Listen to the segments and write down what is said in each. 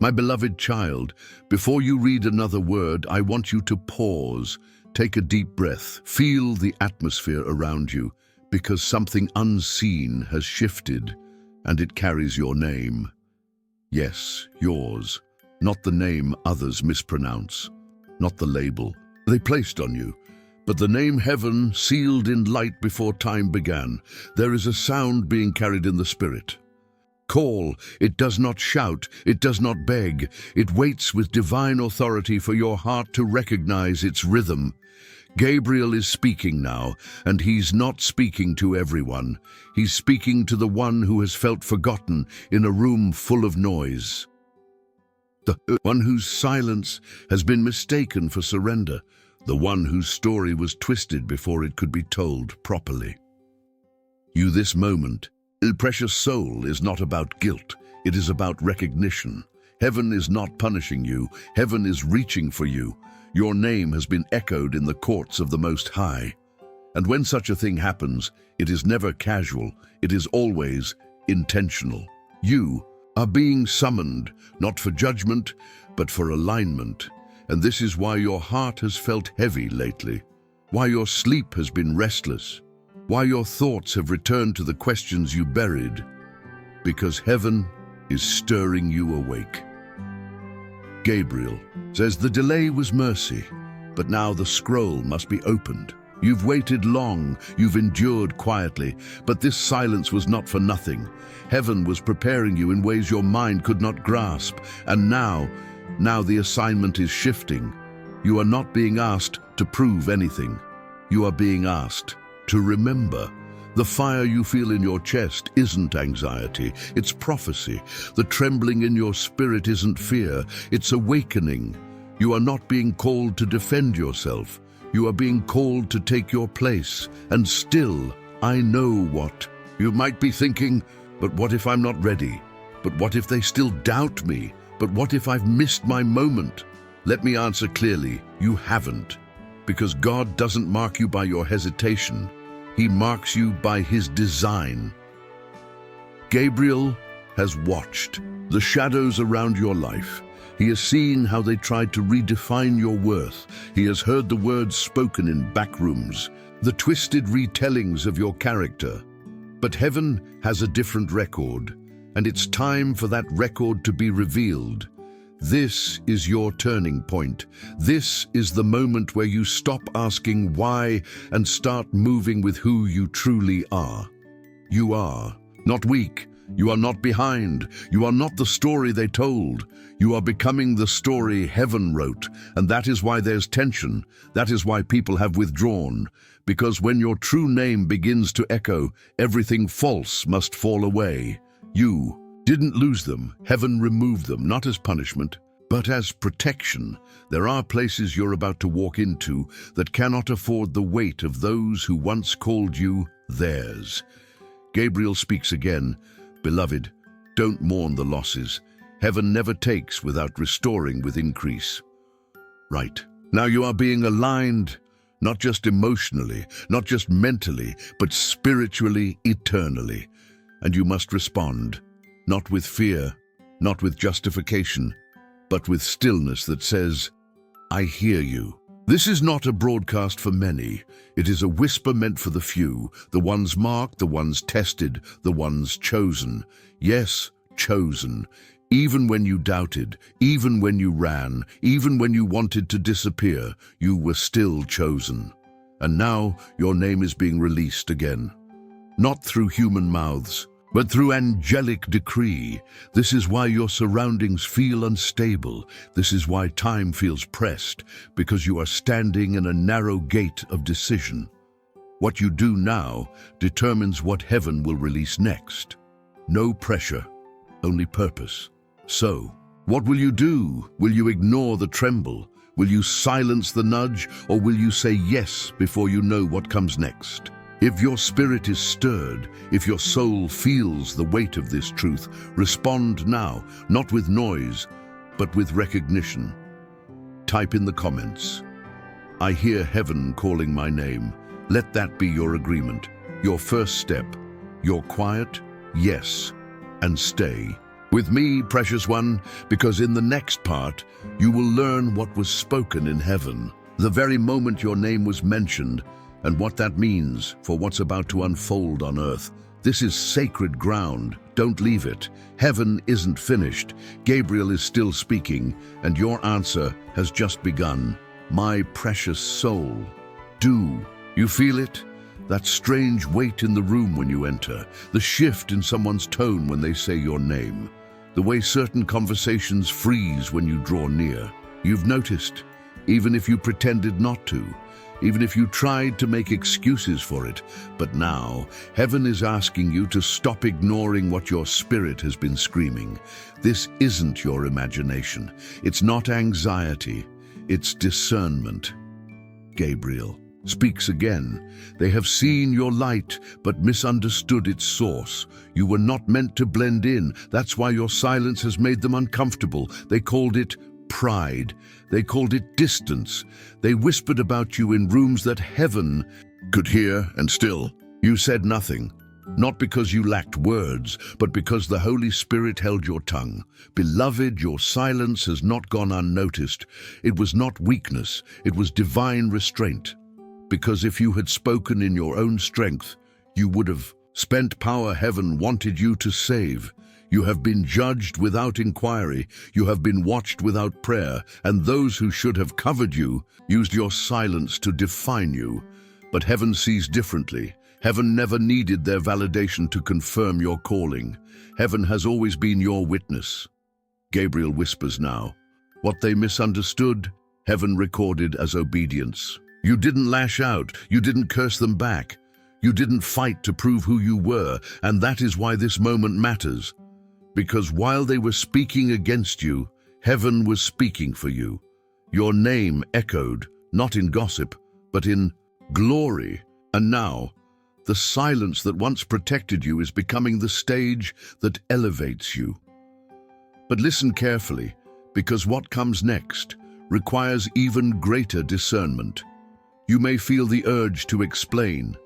My beloved child, before you read another word, I want you to pause, take a deep breath, feel the atmosphere around you, because something unseen has shifted, and it carries your name. Yes, yours, not the name others mispronounce, not the label they placed on you, but the name heaven sealed in light before time began. There is a sound being carried in the spirit. Call, it does not shout, it does not beg, it waits with divine authority for your heart to recognize its rhythm. Gabriel is speaking now, and he's not speaking to everyone. He's speaking to the one who has felt forgotten in a room full of noise. The one whose silence has been mistaken for surrender, the one whose story was twisted before it could be told properly. You, this moment, precious soul, is not about guilt, it is about recognition. Heaven is not punishing you, heaven is reaching for you. Your name has been echoed in the courts of the Most High. And when such a thing happens, it is never casual, it is always intentional. You are being summoned, not for judgment, but for alignment. And this is why your heart has felt heavy lately, why your sleep has been restless, why your thoughts have returned to the questions you buried, because heaven is stirring you awake. Gabriel says the delay was mercy, but now the scroll must be opened. You've waited long, you've endured quietly, but this silence was not for nothing. Heaven was preparing you in ways your mind could not grasp, and now the assignment is shifting. You are not being asked to prove anything. You are being asked to remember. The fire you feel in your chest isn't anxiety, it's prophecy. The trembling in your spirit isn't fear, it's awakening. You are not being called to defend yourself. You are being called to take your place. And still, I know what. You might be thinking, but what if I'm not ready? But what if they still doubt me? But what if I've missed my moment? Let me answer clearly, you haven't. Because God doesn't mark you by your hesitation. He marks you by His design. Gabriel has watched the shadows around your life. He has seen how they tried to redefine your worth. He has heard the words spoken in back rooms, the twisted retellings of your character. But heaven has a different record, and it's time for that record to be revealed. This is your turning point. This is the moment where you stop asking why and start moving with who you truly are. You are not weak. You are not behind. You are not the story they told. You are becoming the story heaven wrote, and that is why there's tension. That is why people have withdrawn. Because when your true name begins to echo, everything false must fall away. You didn't lose them. Heaven removed them, not as punishment, but as protection. There are places you're about to walk into that cannot afford the weight of those who once called you theirs. Gabriel speaks again. Beloved, don't mourn the losses. Heaven never takes without restoring with increase. Right. Now you are being aligned, not just emotionally, not just mentally, but spiritually, eternally. And you must respond. Not with fear, not with justification, but with stillness that says, I hear you. This is not a broadcast for many. It is a whisper meant for the few, the ones marked, the ones tested, the ones chosen. Yes, chosen. Even when you doubted, even when you ran, even when you wanted to disappear, you were still chosen. And now your name is being released again. Not through human mouths, but through angelic decree. This is why your surroundings feel unstable. This is why time feels pressed, because you are standing in a narrow gate of decision. What you do now determines what heaven will release next. No pressure, only purpose. So, what will you do? Will you ignore the tremble? Will you silence the nudge? Or will you say yes before you know what comes next? If your spirit is stirred, if your soul feels the weight of this truth, respond now, not with noise, but with recognition. Type in the comments, I hear heaven calling my name. Let that be your agreement, your first step, your quiet yes, and stay. With me, precious one, because in the next part, you will learn what was spoken in heaven, the very moment your name was mentioned, and what that means for what's about to unfold on earth. This is sacred ground. Don't leave it. Heaven isn't finished. Gabriel is still speaking, and your answer has just begun. My precious soul. Do you feel it? That strange weight in the room when you enter, the shift in someone's tone when they say your name, the way certain conversations freeze when you draw near. You've noticed, even if you pretended not to, even if you tried to make excuses for it. But now, heaven is asking you to stop ignoring what your spirit has been screaming. This isn't your imagination. It's not anxiety. It's discernment. Gabriel speaks again. They have seen your light, but misunderstood its source. You were not meant to blend in. That's why your silence has made them uncomfortable. They called it pride. They called it distance. They whispered about you in rooms that heaven could hear, and still, you said nothing. Not because you lacked words, but because the Holy Spirit held your tongue. Beloved, your silence has not gone unnoticed. It was not weakness, it was divine restraint. Because if you had spoken in your own strength, you would have spent power heaven wanted you to save. You have been judged without inquiry. You have been watched without prayer, and those who should have covered you used your silence to define you. But heaven sees differently. Heaven never needed their validation to confirm your calling. Heaven has always been your witness. Gabriel whispers now. What they misunderstood, heaven recorded as obedience. You didn't lash out. You didn't curse them back. You didn't fight to prove who you were, and that is why this moment matters. Because while they were speaking against you, heaven was speaking for you. Your name echoed, not in gossip, but in glory. And now, the silence that once protected you is becoming the stage that elevates you. But listen carefully, because what comes next requires even greater discernment. You may feel the urge to explain,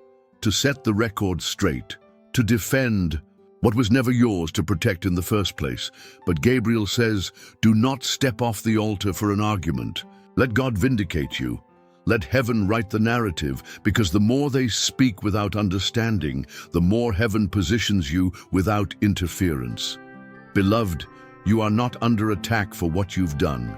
to set the record straight, to defend what was never yours to protect in the first place. But Gabriel says, do not step off the altar for an argument. Let God vindicate you. Let heaven write the narrative, because the more they speak without understanding, the more heaven positions you without interference. Beloved, you are not under attack for what you've done.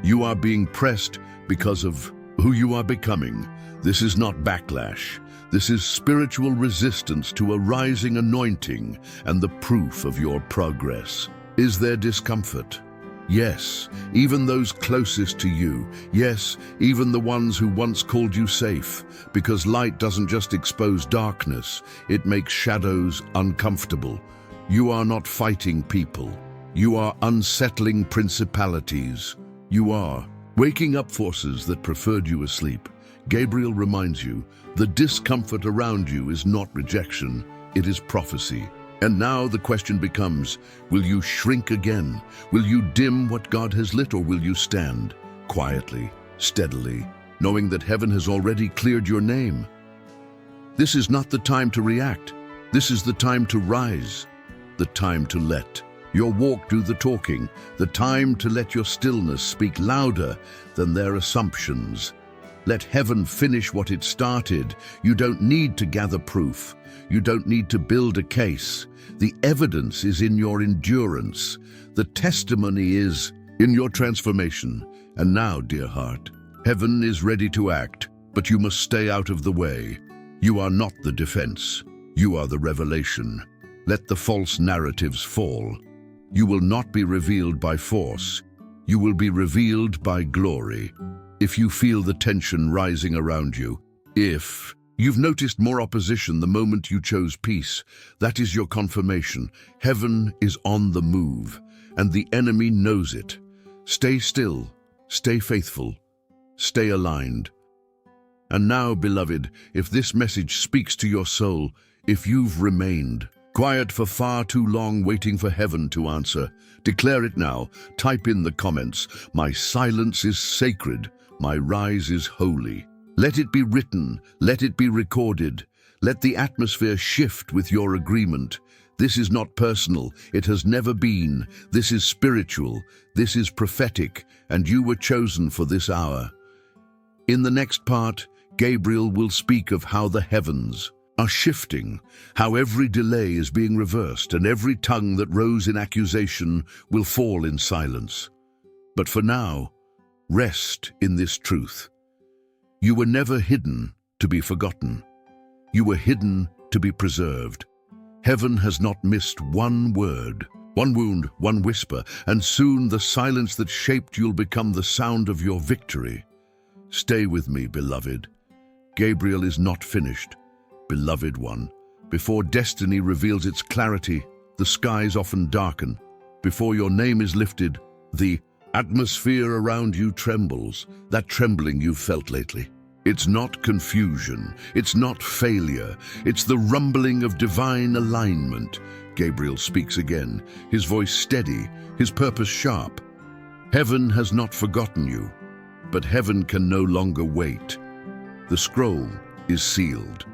You are being pressed because of who you are becoming. This is not backlash. This is spiritual resistance to a rising anointing and the proof of your progress. Is there discomfort? Yes, even those closest to you. Yes, even the ones who once called you safe. Because light doesn't just expose darkness, it makes shadows uncomfortable. You are not fighting people. You are unsettling principalities. You are waking up forces that preferred you asleep. Gabriel reminds you, the discomfort around you is not rejection, it is prophecy. And now the question becomes, will you shrink again? Will you dim what God has lit, or will you stand quietly, steadily, knowing that heaven has already cleared your name? This is not the time to react. This is the time to rise, the time to let your walk do the talking, the time to let your stillness speak louder than their assumptions. Let heaven finish what it started. You don't need to gather proof. You don't need to build a case. The evidence is in your endurance. The testimony is in your transformation. And now, dear heart, heaven is ready to act, but you must stay out of the way. You are not the defense. You are the revelation. Let the false narratives fall. You will not be revealed by force. You will be revealed by glory. If you feel the tension rising around you, if you've noticed more opposition the moment you chose peace, that is your confirmation. Heaven is on the move, and the enemy knows it. Stay still, stay faithful, stay aligned. And now, beloved, if this message speaks to your soul, if you've remained quiet for far too long waiting for heaven to answer, declare it now. Type in the comments, my silence is sacred. My rise is holy. Let it be written, let it be recorded. Let the atmosphere shift with your agreement. This is not personal. It has never been. This is spiritual. This is prophetic, and you were chosen for this hour. In the next part, Gabriel will speak of how the heavens are shifting, how every delay is being reversed, and every tongue that rose in accusation will fall in silence. But for now, rest in this truth. You were never hidden to be forgotten. You were hidden to be preserved. Heaven has not missed one word, one wound, one whisper, and soon the silence that shaped you'll become the sound of your victory. Stay with me, beloved. Gabriel is not finished. Beloved one, before destiny reveals its clarity, the skies often darken. Before your name is lifted, the atmosphere around you trembles, that trembling you've felt lately. It's not confusion, it's not failure, it's the rumbling of divine alignment. Gabriel speaks again, his voice steady, his purpose sharp. Heaven has not forgotten you, but heaven can no longer wait. The scroll is sealed,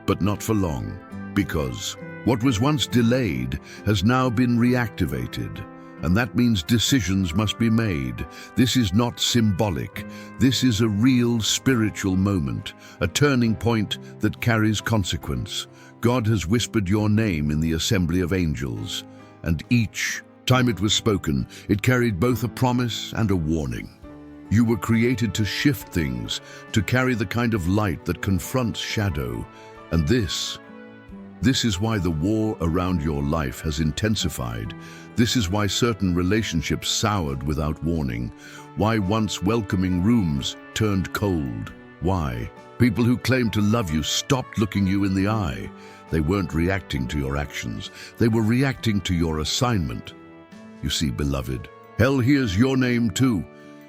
but not for long, because what was once delayed has now been reactivated. And that means decisions must be made. This is not symbolic. This is a real spiritual moment, a turning point that carries consequence. God has whispered your name in the assembly of angels, and each time it was spoken, it carried both a promise and a warning. You were created to shift things, to carry the kind of light that confronts shadow. And this is why the war around your life has intensified. This is why certain relationships soured without warning. Why once welcoming rooms turned cold. Why people who claimed to love you stopped looking you in the eye. They weren't reacting to your actions. They were reacting to your assignment. You see, beloved, hell hears your name too.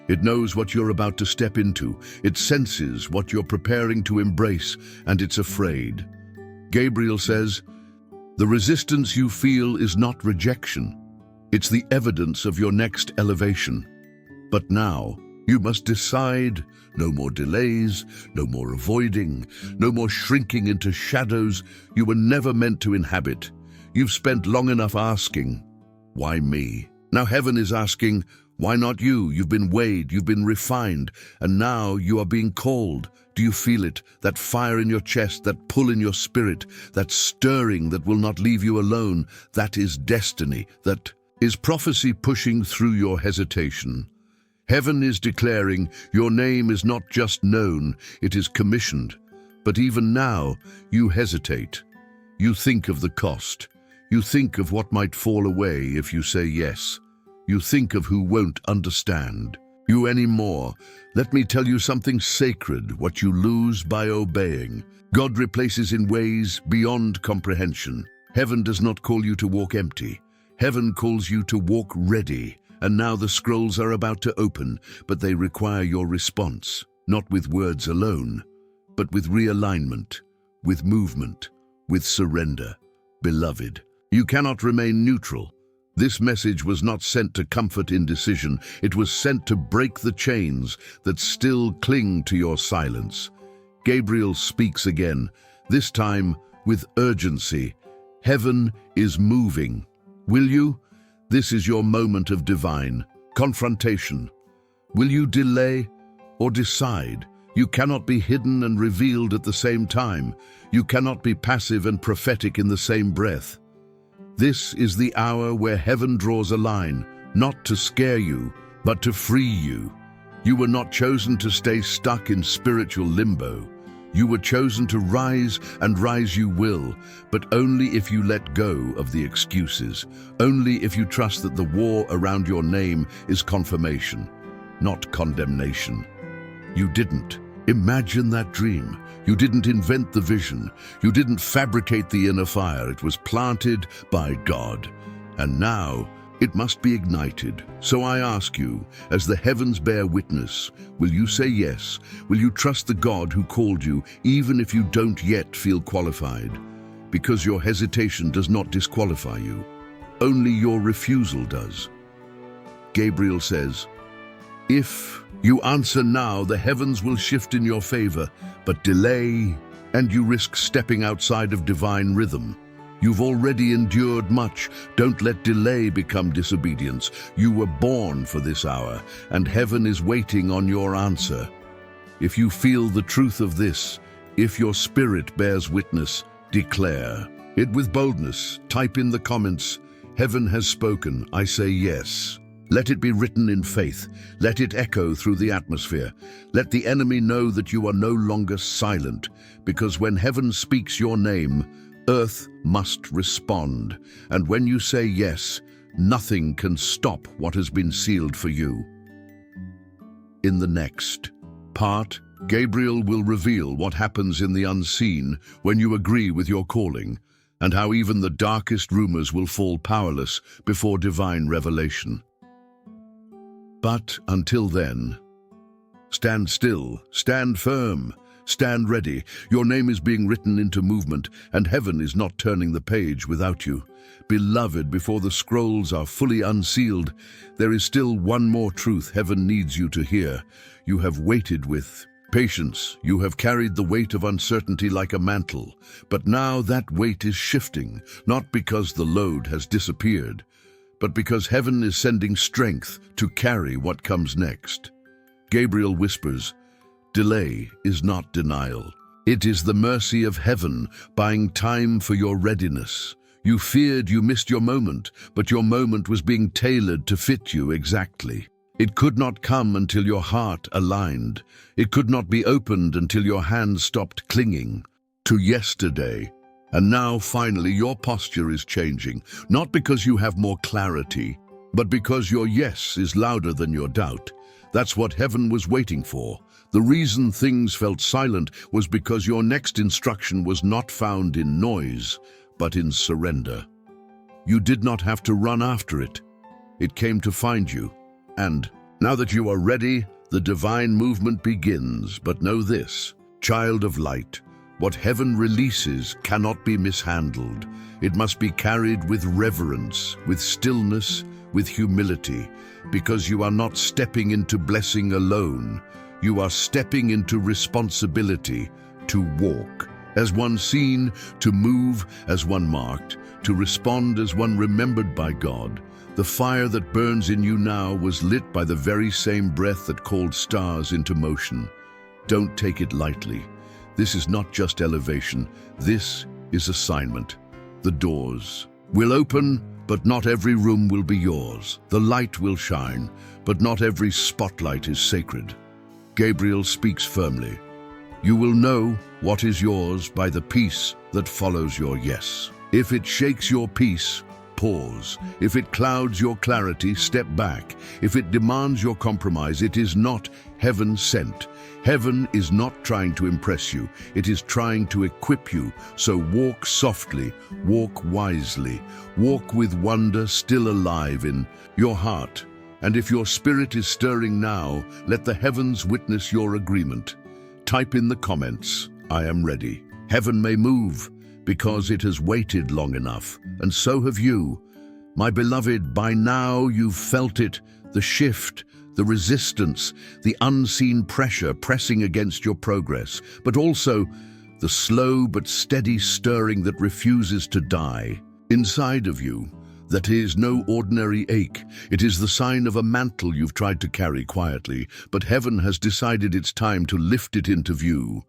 It knows what you're about to step into. It senses what you're preparing to embrace, and it's afraid. Gabriel says, the resistance you feel is not rejection. It's the evidence of your next elevation. But now, you must decide. No more delays, no more avoiding, no more shrinking into shadows you were never meant to inhabit. You've spent long enough asking, why me? Now heaven is asking, why not you? You've been weighed, you've been refined, and now you are being called. Do you feel it? That fire in your chest, that pull in your spirit, that stirring that will not leave you alone. That is destiny. That is prophecy pushing through your hesitation. Heaven is declaring your name is not just known, it is commissioned. But even now, you hesitate. You think of the cost. You think of what might fall away if you say yes. You think of who won't understand you anymore. Let me tell you something sacred, what you lose by obeying. God replaces in ways beyond comprehension. Heaven does not call you to walk empty. Heaven calls you to walk ready. And now the scrolls are about to open, but they require your response, not with words alone, but with realignment, with movement, with surrender. Beloved, you cannot remain neutral. This message was not sent to comfort indecision. It was sent to break the chains that still cling to your silence. Gabriel speaks again, this time with urgency. Heaven is moving. Will you? This is your moment of divine confrontation. Will you delay or decide? You cannot be hidden and revealed at the same time. You cannot be passive and prophetic in the same breath. This is the hour where heaven draws a line, not to scare you, but to free you. You were not chosen to stay stuck in spiritual limbo. You were chosen to rise, and rise you will, but only if you let go of the excuses, only if you trust that the war around your name is confirmation, not condemnation. You didn't imagine that dream. You didn't invent the vision. You didn't fabricate the inner fire. It was planted by God. And now it must be ignited. So I ask you, as the heavens bear witness, will you say yes? Will you trust the God who called you, even if you don't yet feel qualified? Because your hesitation does not disqualify you. Only your refusal does. Gabriel says, if you answer now, the heavens will shift in your favor, but delay, and you risk stepping outside of divine rhythm. You've already endured much. Don't let delay become disobedience. You were born for this hour, and heaven is waiting on your answer. If you feel the truth of this, if your spirit bears witness, declare it with boldness. Type in the comments, "Heaven has spoken, I say yes." Let it be written in faith. Let it echo through the atmosphere. Let the enemy know that you are no longer silent, because when heaven speaks your name, earth must respond. And when you say yes, nothing can stop what has been sealed for you. In the next part, Gabriel will reveal what happens in the unseen when you agree with your calling, and how even the darkest rumors will fall powerless before divine revelation. But until then, stand still, stand firm, stand ready. Your name is being written into movement, and heaven is not turning the page without you. Beloved, before the scrolls are fully unsealed, there is still one more truth heaven needs you to hear. You have waited with patience. You have carried the weight of uncertainty like a mantle. But now that weight is shifting, not because the load has disappeared, but because heaven is sending strength to carry what comes next. Gabriel whispers, delay is not denial. It is the mercy of heaven buying time for your readiness. You feared you missed your moment, but your moment was being tailored to fit you exactly. It could not come until your heart aligned. It could not be opened until your hands stopped clinging to yesterday. And now, finally, your posture is changing, not because you have more clarity, but because your yes is louder than your doubt. That's what heaven was waiting for. The reason things felt silent was because your next instruction was not found in noise, but in surrender. You did not have to run after it. It came to find you. And now that you are ready, the divine movement begins. But know this, child of light, what heaven releases cannot be mishandled. It must be carried with reverence, with stillness, with humility, because you are not stepping into blessing alone. You are stepping into responsibility to walk as one seen, to move as one marked, to respond as one remembered by God. The fire that burns in you now was lit by the very same breath that called stars into motion. Don't take it lightly. This is not just elevation, this is assignment. The doors will open, but not every room will be yours. The light will shine, but not every spotlight is sacred. Gabriel speaks firmly. You will know what is yours by the peace that follows your yes. If it shakes your peace, pause. If it clouds your clarity, step back. If it demands your compromise, it is not heaven sent. Heaven is not trying to impress you. It is trying to equip you. So walk softly, walk wisely, walk with wonder still alive in your heart. And if your spirit is stirring now, let the heavens witness your agreement. Type in the comments, I am ready. Heaven may move because it has waited long enough, and so have you. My beloved, by now you've felt it, the shift, the resistance, the unseen pressure pressing against your progress, but also the slow but steady stirring that refuses to die. Inside of you, that is no ordinary ache. It is the sign of a mantle you've tried to carry quietly, but heaven has decided it's time to lift it into view.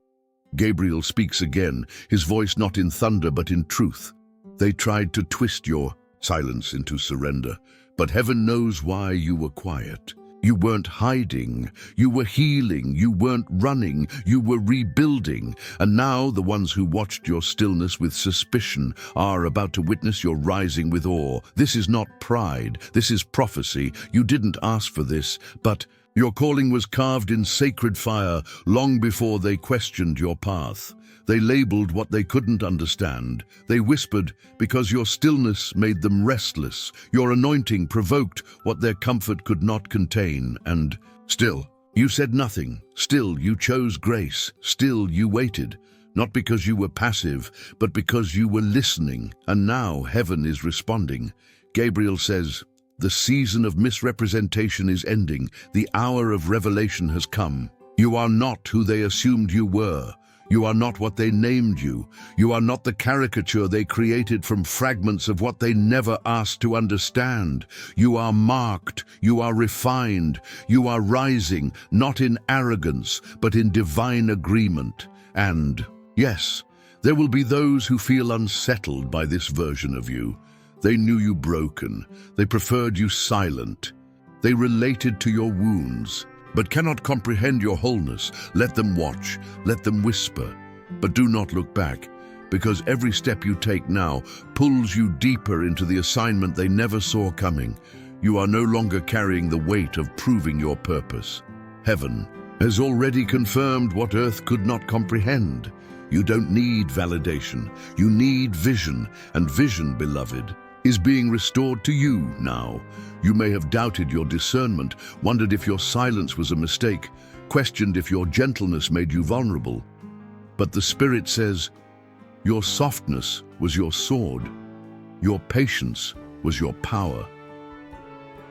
Gabriel speaks again, his voice not in thunder but in truth. They tried to twist your silence into surrender, but heaven knows why you were quiet. You weren't hiding, you were healing, you weren't running, you were rebuilding. And now the ones who watched your stillness with suspicion are about to witness your rising with awe. This is not pride, this is prophecy. You didn't ask for this, but your calling was carved in sacred fire long before they questioned your path. They labeled what they couldn't understand. They whispered because your stillness made them restless. Your anointing provoked what their comfort could not contain. And still, you said nothing. Still, you chose grace. Still, you waited. Not because you were passive, but because you were listening. And now heaven is responding. Gabriel says, the season of misrepresentation is ending. The hour of revelation has come. You are not who they assumed you were. You are not what they named you. You are not the caricature they created from fragments of what they never asked to understand. You are marked. You are refined. You are rising, not in arrogance, but in divine agreement. And, yes, there will be those who feel unsettled by this version of you. They knew you broken. They preferred you silent. They related to your wounds, but cannot comprehend your wholeness. Let them watch, let them whisper, but do not look back, because every step you take now pulls you deeper into the assignment they never saw coming. You are no longer carrying the weight of proving your purpose. Heaven has already confirmed what earth could not comprehend. You don't need validation. You need vision, and vision, beloved, is being restored to you now. You may have doubted your discernment, wondered if your silence was a mistake, questioned if your gentleness made you vulnerable. But the Spirit says, your softness was your sword. Your patience was your power.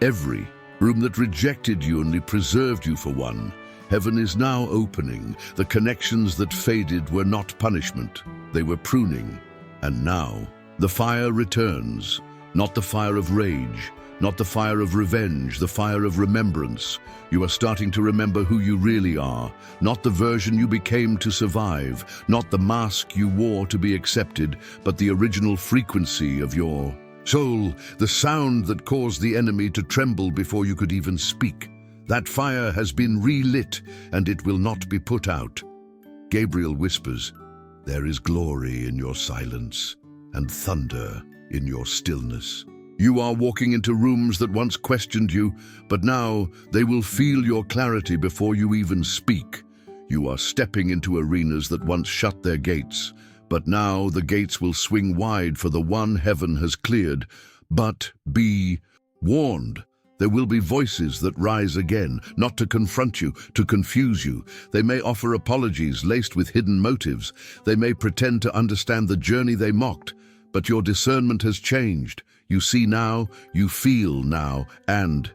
Every room that rejected you only preserved you for one. Heaven is now opening. The connections that faded were not punishment. They were pruning. And now, the fire returns. Not the fire of rage, not the fire of revenge, the fire of remembrance. You are starting to remember who you really are, not the version you became to survive, not the mask you wore to be accepted, but the original frequency of your soul, the sound that caused the enemy to tremble before you could even speak. That fire has been relit, and it will not be put out. Gabriel whispers, there is glory in your silence, and thunder in your stillness. You are walking into rooms that once questioned you, but now they will feel your clarity before you even speak. You are stepping into arenas that once shut their gates, but now the gates will swing wide for the one heaven has cleared. But be warned. There will be voices that rise again, not to confront you, to confuse you. They may offer apologies laced with hidden motives. They may pretend to understand the journey they mocked. But your discernment has changed. You see now, you feel now, and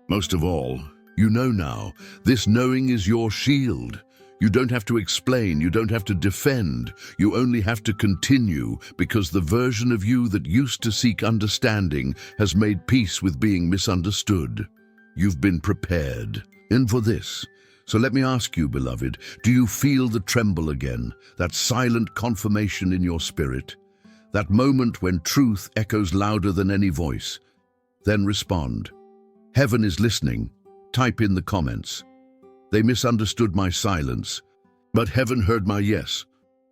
most of all, you know now. This knowing is your shield. You don't have to explain, you don't have to defend. You only have to continue, because the version of you that used to seek understanding has made peace with being misunderstood. You've been prepared, and for this. So let me ask you, beloved, do you feel the tremble again, that silent confirmation in your spirit? That moment when truth echoes louder than any voice. Then respond. Heaven is listening. Type in the comments. They misunderstood my silence, but heaven heard my yes.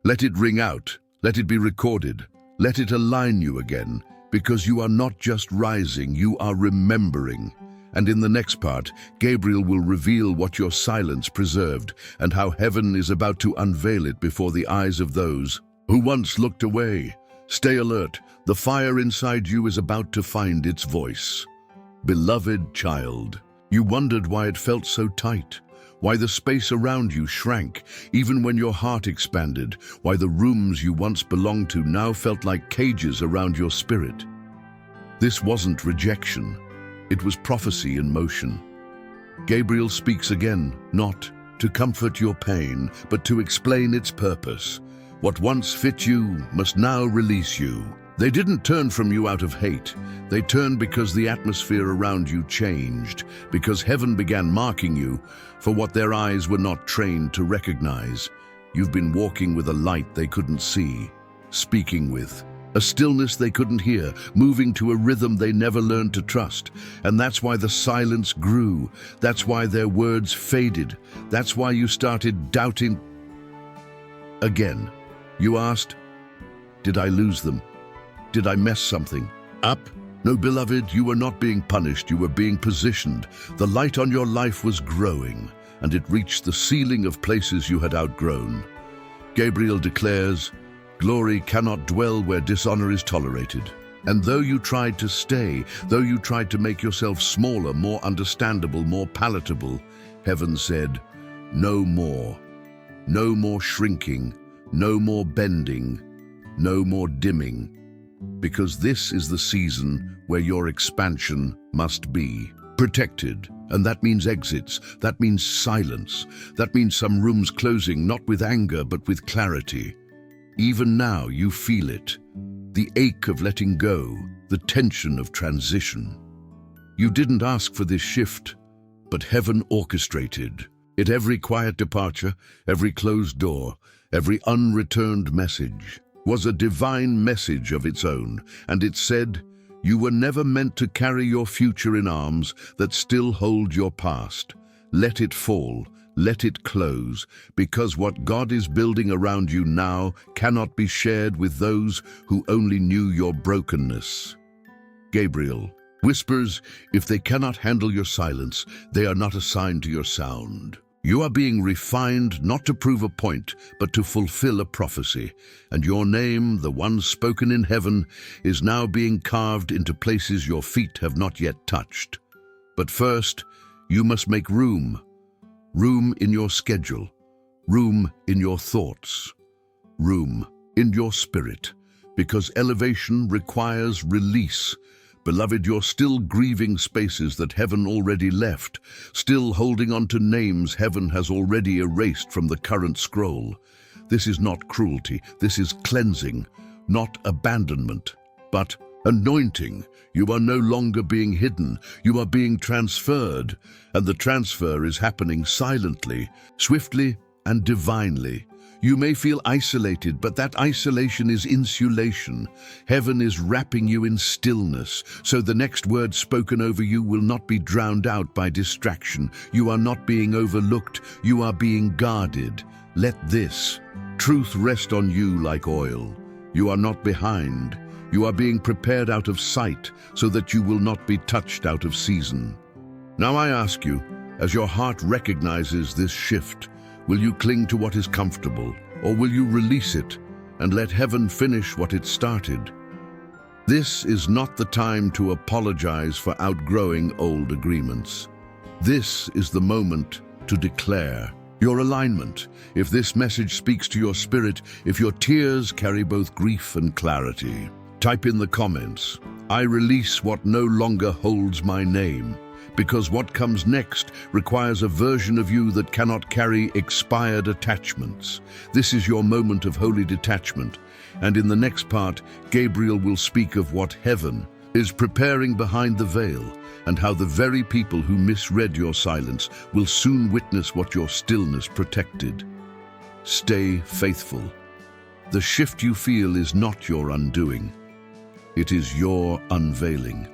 Let it ring out. Let it be recorded. Let it align you again, because you are not just rising, you are remembering. And in the next part, Gabriel will reveal what your silence preserved and how heaven is about to unveil it before the eyes of those who once looked away. Stay alert. The fire inside you is about to find its voice. Beloved child, you wondered why it felt so tight, why the space around you shrank, even when your heart expanded, why the rooms you once belonged to now felt like cages around your spirit. This wasn't rejection. It was prophecy in motion. Gabriel speaks again, not to comfort your pain, but to explain its purpose. What once fit you must now release you. They didn't turn from you out of hate. They turned because the atmosphere around you changed, because heaven began marking you for what their eyes were not trained to recognize. You've been walking with a light they couldn't see, speaking with a stillness they couldn't hear, moving to a rhythm they never learned to trust. And that's why the silence grew. That's why their words faded. That's why you started doubting again. You asked, did I lose them? Did I mess something up? No, beloved, you were not being punished, you were being positioned. The light on your life was growing, and it reached the ceiling of places you had outgrown. Gabriel declares, glory cannot dwell where dishonor is tolerated. And though you tried to stay, though you tried to make yourself smaller, more understandable, more palatable, heaven said, no more. No more shrinking. No more bending, no more dimming, because this is the season where your expansion must be protected, And that means exits, that means silence, that means some rooms closing, not with anger, but with clarity. Even now you feel it, the ache of letting go, the tension of transition. You didn't ask for this shift, but heaven orchestrated it. Every quiet departure, every closed door, every unreturned message was a divine message of its own, and it said, you were never meant to carry your future in arms that still hold your past. Let it fall, let it close, because what God is building around you now cannot be shared with those who only knew your brokenness. Gabriel whispers, if they cannot handle your silence, they are not assigned to your sound. You are being refined not to prove a point, but to fulfill a prophecy. And your name, the one spoken in heaven, is now being carved into places your feet have not yet touched. But first, you must make room. Room in your schedule. Room in your thoughts. Room in your spirit. Because elevation requires release. Beloved, you're still grieving spaces that heaven already left, still holding on to names heaven has already erased from the current scroll. This is not cruelty, this is cleansing, not abandonment, but anointing. You are no longer being hidden, you are being transferred, and the transfer is happening silently, swiftly, and divinely. You may feel isolated, but that isolation is insulation. Heaven is wrapping you in stillness, so the next word spoken over you will not be drowned out by distraction. You are not being overlooked, you are being guarded. Let this truth rest on you like oil. You are not behind. You are being prepared out of sight, so that you will not be touched out of season. Now I ask you, as your heart recognizes this shift, will you cling to what is comfortable, or will you release it and let heaven finish what it started? This is not the time to apologize for outgrowing old agreements. This is the moment to declare your alignment. If this message speaks to your spirit, if your tears carry both grief and clarity, type in the comments, I release what no longer holds my name. Because what comes next requires a version of you that cannot carry expired attachments. This is your moment of holy detachment. And in the next part, Gabriel will speak of what heaven is preparing behind the veil, and how the very people who misread your silence will soon witness what your stillness protected. Stay faithful. The shift you feel is not your undoing. It is your unveiling.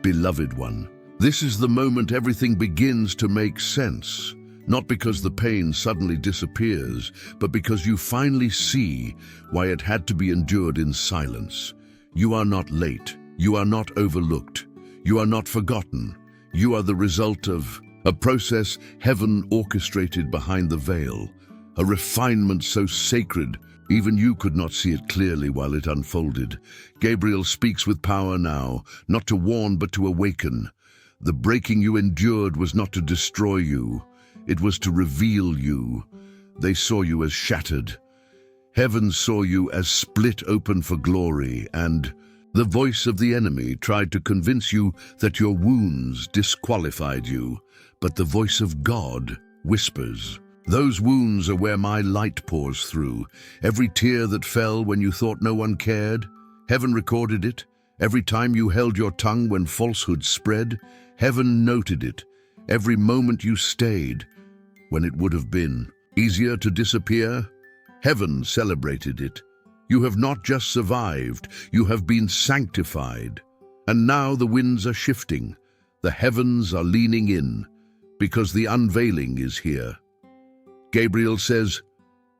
Beloved one, this is the moment everything begins to make sense, not because the pain suddenly disappears, but because you finally see why it had to be endured in silence. You are not late, you are not overlooked, you are not forgotten. You are the result of a process heaven orchestrated behind the veil, a refinement so sacred even you could not see it clearly while it unfolded. Gabriel speaks with power now, not to warn but to awaken. The breaking you endured was not to destroy you, it was to reveal you. They saw you as shattered. Heaven saw you as split open for glory, and the voice of the enemy tried to convince you that your wounds disqualified you. But the voice of God whispers, those wounds are where my light pours through. Every tear that fell when you thought no one cared, heaven recorded it. Every time you held your tongue when falsehood spread, heaven noted it. Every moment you stayed when it would have been easier to disappear, heaven celebrated it. You have not just survived, you have been sanctified. And now the winds are shifting, the heavens are leaning in, because the unveiling is here. Gabriel says,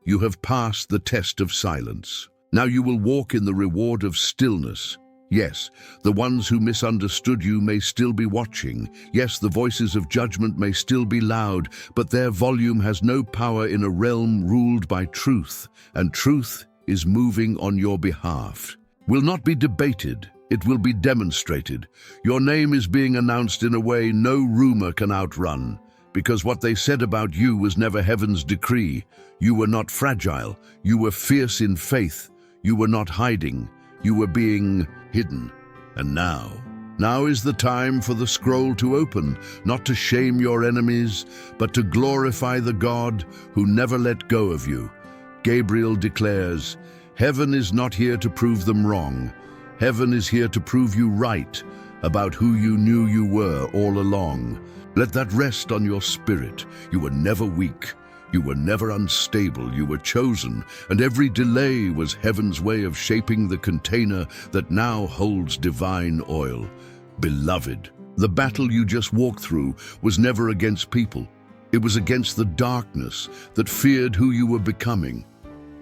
you have passed the test of silence. Now you will walk in the reward of stillness. Yes, the ones who misunderstood you may still be watching. Yes, the voices of judgment may still be loud, but their volume has no power in a realm ruled by truth, and truth is moving on your behalf. Will not be debated, it will be demonstrated. Your name is being announced in a way no rumor can outrun, because what they said about you was never heaven's decree. You were not fragile, you were fierce in faith, you were not hiding, you were being hidden. And now, Now is the time for the scroll to open, not to shame your enemies, but to glorify the God who never let go of you. Gabriel declares, "Heaven is not here to prove them wrong. Heaven is here to prove you right about who you knew you were all along. Let that rest on your spirit. You were never weak. You were never unstable. You were chosen, and every delay was heaven's way of shaping the container that now holds divine oil. Beloved, the battle you just walked through was never against people. It was against the darkness that feared who you were becoming.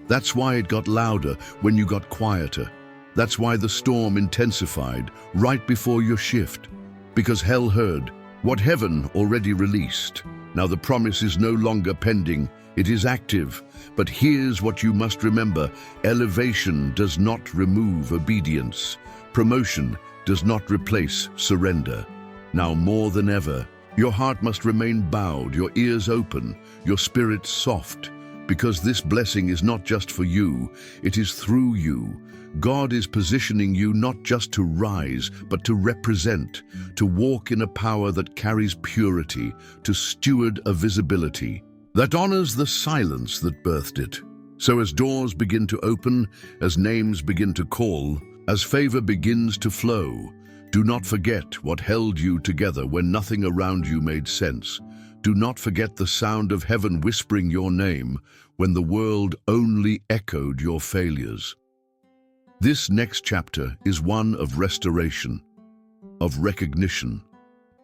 That's why it got louder when you got quieter. That's why the storm intensified right before your shift. Because hell heard what heaven already released. Now the promise is no longer pending, it is active. But here's what you must remember: elevation does not remove obedience. Promotion does not replace surrender. Now more than ever, your heart must remain bowed, your ears open, your spirit soft, because this blessing is not just for you, it is through you. God is positioning you not just to rise, but to represent, to walk in a power that carries purity, to steward a visibility that honors the silence that birthed it. So as doors begin to open, as names begin to call, as favor begins to flow, do not forget what held you together when nothing around you made sense. Do not forget the sound of heaven whispering your name when the world only echoed your failures. This next chapter is one of restoration, of recognition,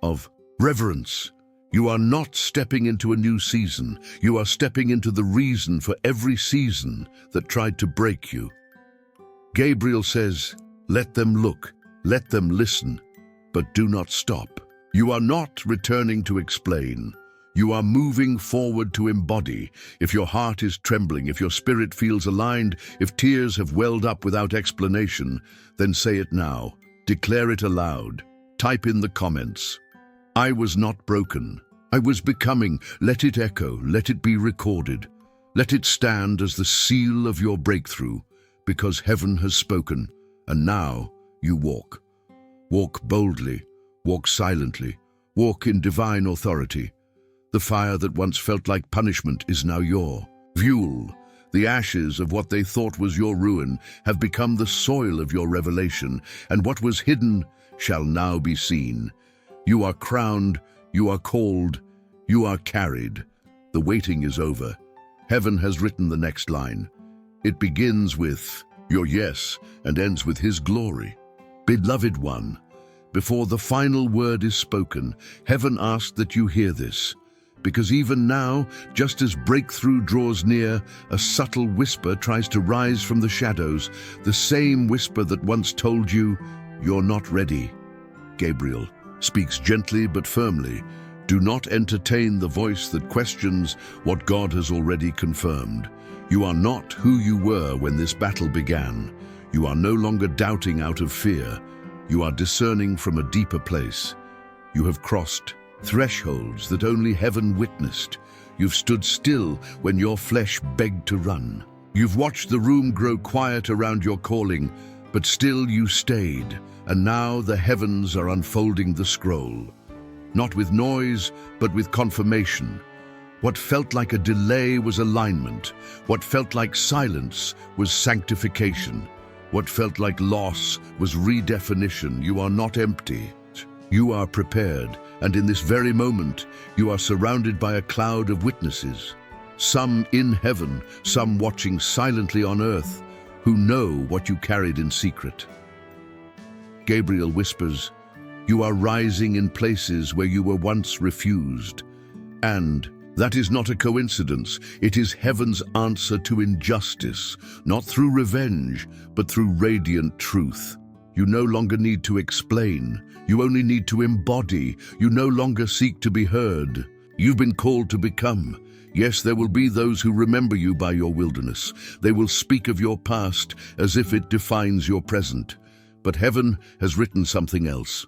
of reverence. You are not stepping into a new season. You are stepping into the reason for every season that tried to break you. Gabriel says, "Let them look, let them listen, but do not stop." You are not returning to explain. You are moving forward to embody. If your heart is trembling, if your spirit feels aligned, if tears have welled up without explanation, then say it now. Declare it aloud. Type in the comments, "I was not broken. I was becoming." Let it echo. Let it be recorded. Let it stand as the seal of your breakthrough, because heaven has spoken, and now you walk. Walk boldly. Walk silently. Walk in divine authority. The fire that once felt like punishment is now your fuel. The ashes of what they thought was your ruin have become the soil of your revelation, and what was hidden shall now be seen. You are crowned, you are called, you are carried. The waiting is over. Heaven has written the next line. It begins with your yes and ends with His glory. Beloved one, before the final word is spoken, heaven asks that you hear this. Because even now, just as breakthrough draws near, a subtle whisper tries to rise from the shadows, the same whisper that once told you, "You're not ready." Gabriel speaks gently but firmly. Do not entertain the voice that questions what God has already confirmed. You are not who you were when this battle began. You are no longer doubting out of fear. You are discerning from a deeper place. You have crossed thresholds that only heaven witnessed. You've stood still when your flesh begged to run. You've watched the room grow quiet around your calling, but still you stayed, and now the heavens are unfolding the scroll. Not with noise, but with confirmation. What felt like a delay was alignment. What felt like silence was sanctification. What felt like loss was redefinition. You are not empty. You are prepared, and in this very moment, you are surrounded by a cloud of witnesses. Some in heaven, some watching silently on earth, who know what you carried in secret. Gabriel whispers, "You are rising in places where you were once refused." And that is not a coincidence. It is heaven's answer to injustice, not through revenge, but through radiant truth. You no longer need to explain. You only need to embody. You no longer seek to be heard. You've been called to become. Yes, there will be those who remember you by your wilderness. They will speak of your past as if it defines your present. But heaven has written something else.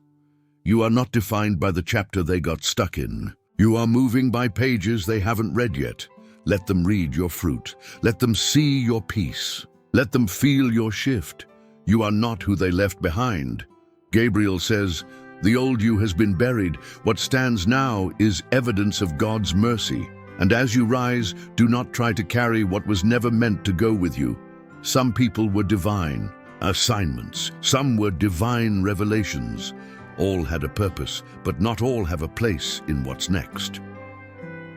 You are not defined by the chapter they got stuck in. You are moving by pages they haven't read yet. Let them read your fruit. Let them see your peace. Let them feel your shift. You are not who they left behind. Gabriel says, "The old you has been buried. What stands now is evidence of God's mercy. And as you rise, do not try to carry what was never meant to go with you." Some people were divine assignments. Some were divine revelations. All had a purpose, but not all have a place in what's next.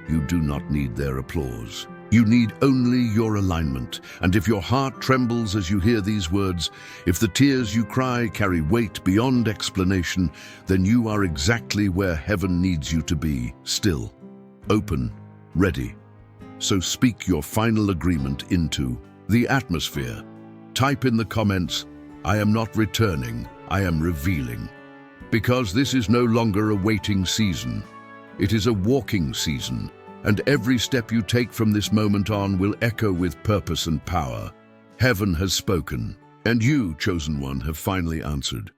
You do not need their applause. You need only your alignment. And if your heart trembles as you hear these words, if the tears you cry carry weight beyond explanation, then you are exactly where heaven needs you to be, still, open, ready. So speak your final agreement into the atmosphere. Type in the comments, "I am not returning, I am revealing." Because this is no longer a waiting season. It is a walking season, and every step you take from this moment on will echo with purpose and power. Heaven has spoken, and you, chosen one, have finally answered.